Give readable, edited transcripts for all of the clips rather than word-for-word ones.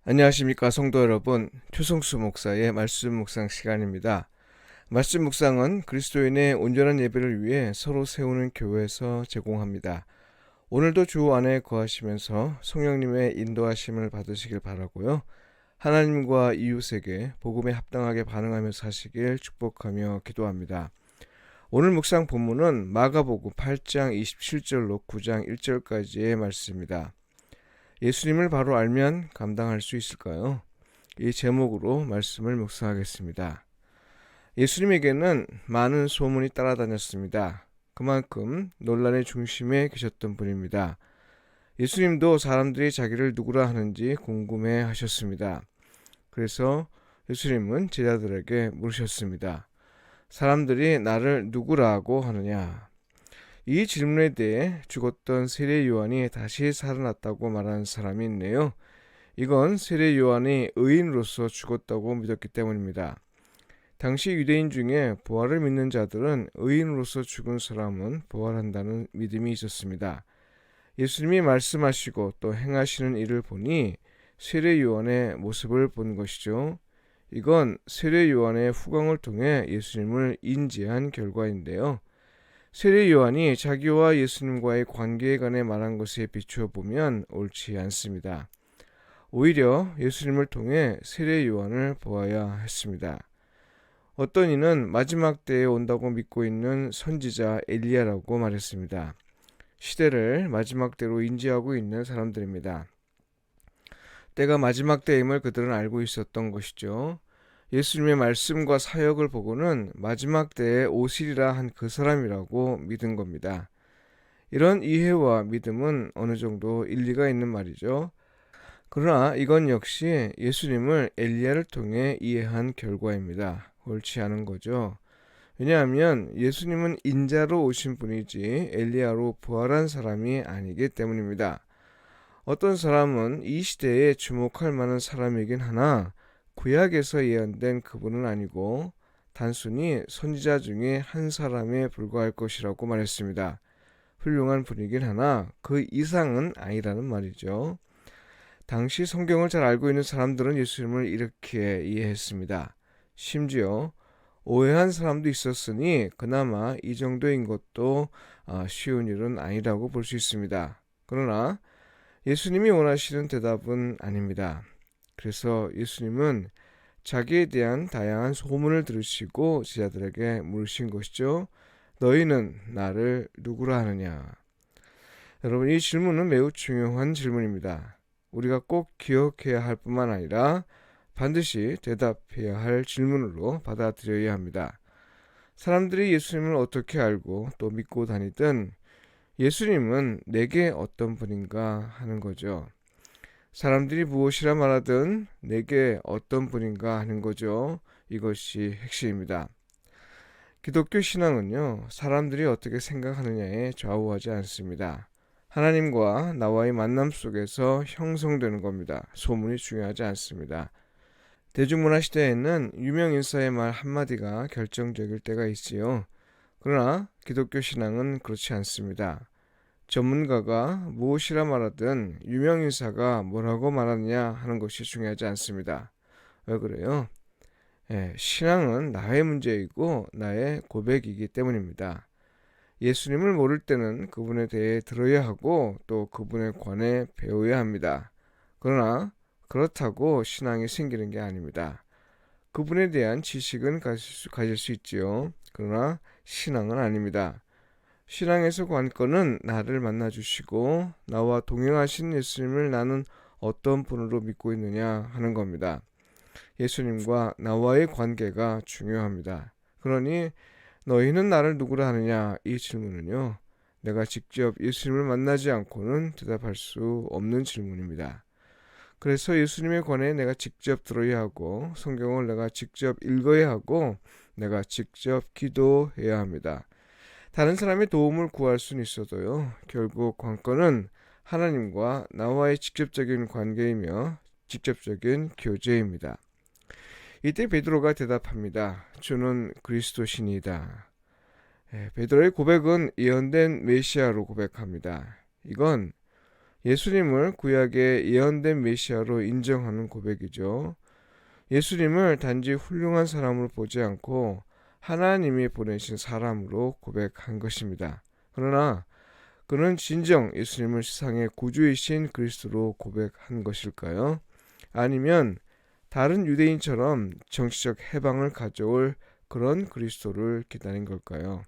안녕하십니까 성도 여러분. 최성수 목사의 말씀 묵상 시간입니다. 말씀 묵상은 그리스도인의 온전한 예배를 위해 서로 세우는 교회에서 제공합니다. 오늘도 주 안에 거하시면서 성령님의 인도하심을 받으시길 바라고요. 하나님과 이웃에게 복음에 합당하게 반응하며 사시길 축복하며 기도합니다. 오늘 묵상 본문은 마가복음 8장 27절로 9장 1절까지의 말씀입니다. 예수님을 바로 알면 감당할 수 있을까요? 이 제목으로 말씀을 묵상하겠습니다. 예수님에게는 많은 소문이 따라다녔습니다. 그만큼 논란의 중심에 계셨던 분입니다. 예수님도 사람들이 자기를 누구라 하는지 궁금해 하셨습니다. 그래서 예수님은 제자들에게 물으셨습니다. 사람들이 나를 누구라고 하느냐? 이 질문에 대해 죽었던 세례 요한이 다시 살아났다고 말하는 사람이 있네요. 이건 세례 요한이 의인으로서 죽었다고 믿었기 때문입니다. 당시 유대인 중에 부활을 믿는 자들은 의인으로서 죽은 사람은 부활한다는 믿음이 있었습니다. 예수님이 말씀하시고 또 행하시는 일을 보니 세례 요한의 모습을 본 것이죠. 이건 세례 요한의 후광을 통해 예수님을 인지한 결과인데요. 세례 요한이 자기와 예수님과의 관계에 관해 말한 것에 비추어 보면 옳지 않습니다. 오히려 예수님을 통해 세례 요한을 보아야 했습니다. 어떤 이는 마지막 때에 온다고 믿고 있는 선지자 엘리야라고 말했습니다. 시대를 마지막 때로 인지하고 있는 사람들입니다. 때가 마지막 때임을 그들은 알고 있었던 것이죠. 예수님의 말씀과 사역을 보고는 마지막 때에 오시리라 한 그 사람이라고 믿은 겁니다. 이런 이해와 믿음은 어느 정도 일리가 있는 말이죠. 그러나 이건 역시 예수님을 엘리야를 통해 이해한 결과입니다. 옳지 않은 거죠. 왜냐하면 예수님은 인자로 오신 분이지 엘리야로 부활한 사람이 아니기 때문입니다. 어떤 사람은 이 시대에 주목할 만한 사람이긴 하나 구약에서 예언된 그분은 아니고 단순히 선지자 중에 한 사람에 불과할 것이라고 말했습니다. 훌륭한 분이긴 하나 그 이상은 아니라는 말이죠. 당시 성경을 잘 알고 있는 사람들은 예수님을 이렇게 이해했습니다. 심지어 오해한 사람도 있었으니 그나마 이 정도인 것도 쉬운 일은 아니라고 볼 수 있습니다. 그러나 예수님이 원하시는 대답은 아닙니다. 그래서 예수님은 자기에 대한 다양한 소문을 들으시고 제자들에게 물으신 것이죠. 너희는 나를 누구라 하느냐? 여러분, 이 질문은 매우 중요한 질문입니다. 우리가 꼭 기억해야 할 뿐만 아니라 반드시 대답해야 할 질문으로 받아들여야 합니다. 사람들이 예수님을 어떻게 알고 또 믿고 다니든 예수님은 내게 어떤 분인가 하는 거죠. 사람들이 무엇이라 말하든 내게 어떤 분인가 하는 거죠. 이것이 핵심입니다. 기독교 신앙은요, 사람들이 어떻게 생각하느냐에 좌우하지 않습니다. 하나님과 나와의 만남 속에서 형성되는 겁니다. 소문이 중요하지 않습니다. 대중문화 시대에는 유명 인사의 말 한마디가 결정적일 때가 있지요. 그러나 기독교 신앙은 그렇지 않습니다. 전문가가 무엇이라 말하든 유명인사가 뭐라고 말하느냐 하는 것이 중요하지 않습니다. 왜 그래요? 신앙은 나의 문제이고 나의 고백이기 때문입니다. 예수님을 모를 때는 그분에 대해 들어야 하고 또 그분에 관해 배워야 합니다. 그러나 그렇다고 신앙이 생기는 게 아닙니다. 그분에 대한 지식은 가질 수 있지요. 그러나 신앙은 아닙니다. 신앙에서 관건은 나를 만나주시고 나와 동행하신 예수님을 나는 어떤 분으로 믿고 있느냐 하는 겁니다. 예수님과 나와의 관계가 중요합니다. 그러니 너희는 나를 누구라 하느냐 이 질문은요. 내가 직접 예수님을 만나지 않고는 대답할 수 없는 질문입니다. 그래서 예수님에 관해 내가 직접 들어야 하고 성경을 내가 직접 읽어야 하고 내가 직접 기도해야 합니다. 다른 사람의 도움을 구할 수는 있어도요. 결국 관건은 하나님과 나와의 직접적인 관계이며 직접적인 교제입니다. 이때 베드로가 대답합니다. 주는 그리스도시니이다. 베드로의 고백은 예언된 메시아로 고백합니다. 이건 예수님을 구약의 예언된 메시아로 인정하는 고백이죠. 예수님을 단지 훌륭한 사람으로 보지 않고 하나님이 보내신 사람으로 고백한 것입니다. 그러나 그는 진정 예수님을 세상의 구주이신 그리스도로 고백한 것일까요? 아니면 다른 유대인처럼 정치적 해방을 가져올 그런 그리스도를 기다린 걸까요?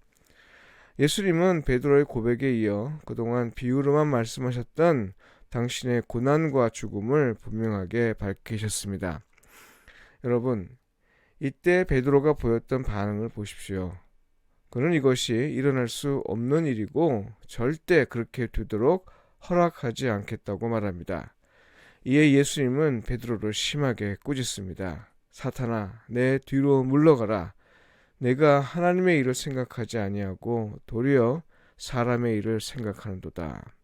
예수님은 베드로의 고백에 이어 그동안 비유로만 말씀하셨던 당신의 고난과 죽음을 분명하게 밝히셨습니다. 여러분, 이때 베드로가 보였던 반응을 보십시오. 그는 이것이 일어날 수 없는 일이고 절대 그렇게 되도록 허락하지 않겠다고 말합니다. 이에 예수님은 베드로를 심하게 꾸짖습니다. 사탄아, 내 뒤로 물러가라. 내가 하나님의 일을 생각하지 아니하고 도리어 사람의 일을 생각하는도다.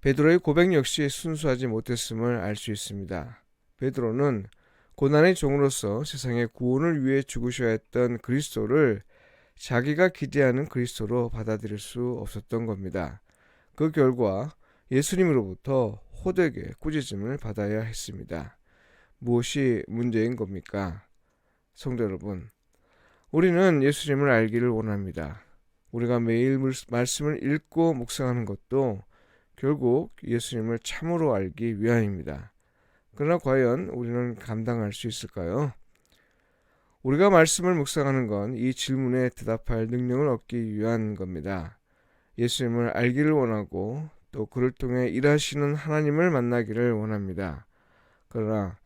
베드로의 고백 역시 순수하지 못했음을 알 수 있습니다. 베드로는 고난의 종으로서 세상의 구원을 위해 죽으셔야 했던 그리스도를 자기가 기대하는 그리스도로 받아들일 수 없었던 겁니다. 그 결과 예수님으로부터 호되게 꾸짖음을 받아야 했습니다. 무엇이 문제인 겁니까? 성도 여러분, 우리는 예수님을 알기를 원합니다. 우리가 매일 말씀을 읽고 묵상하는 것도 결국 예수님을 참으로 알기 위함입니다. 그러나 과연 우리는 감당할 수 있을까요? 우리가 말씀을 묵상하는 건 이 질문에 대답할 능력을 얻기 위한 겁니다. 예수님을 알기를 원하고 또 그를 통해 일하시는 하나님을 만나기를 원합니다. 그러나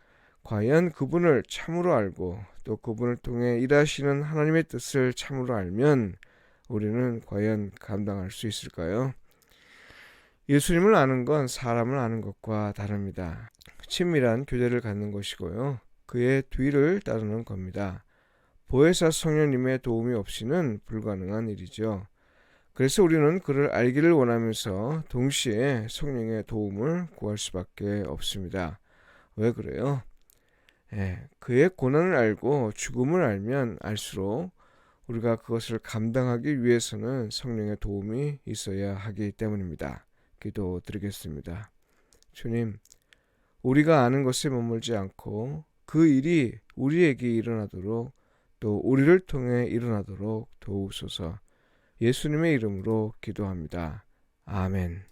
과연 그분을 참으로 알고 또 그분을 통해 일하시는 하나님의 뜻을 참으로 알면 우리는 과연 감당할 수 있을까요? 예수님을 아는 건 사람을 아는 것과 다릅니다. 친밀한 교제를 갖는 것이고요. 그의 뒤를 따르는 겁니다. 보혜사 성령님의 도움이 없이는 불가능한 일이죠. 그래서 우리는 그를 알기를 원하면서 동시에 성령의 도움을 구할 수밖에 없습니다. 왜 그래요? 그의 고난을 알고 죽음을 알면 알수록 우리가 그것을 감당하기 위해서는 성령의 도움이 있어야 하기 때문입니다. 기도드리겠습니다. 주님, 우리가 아는 것에 머물지 않고 그 일이 우리에게 일어나도록 또 우리를 통해 일어나도록 도우소서. 예수님의 이름으로 기도합니다. 아멘.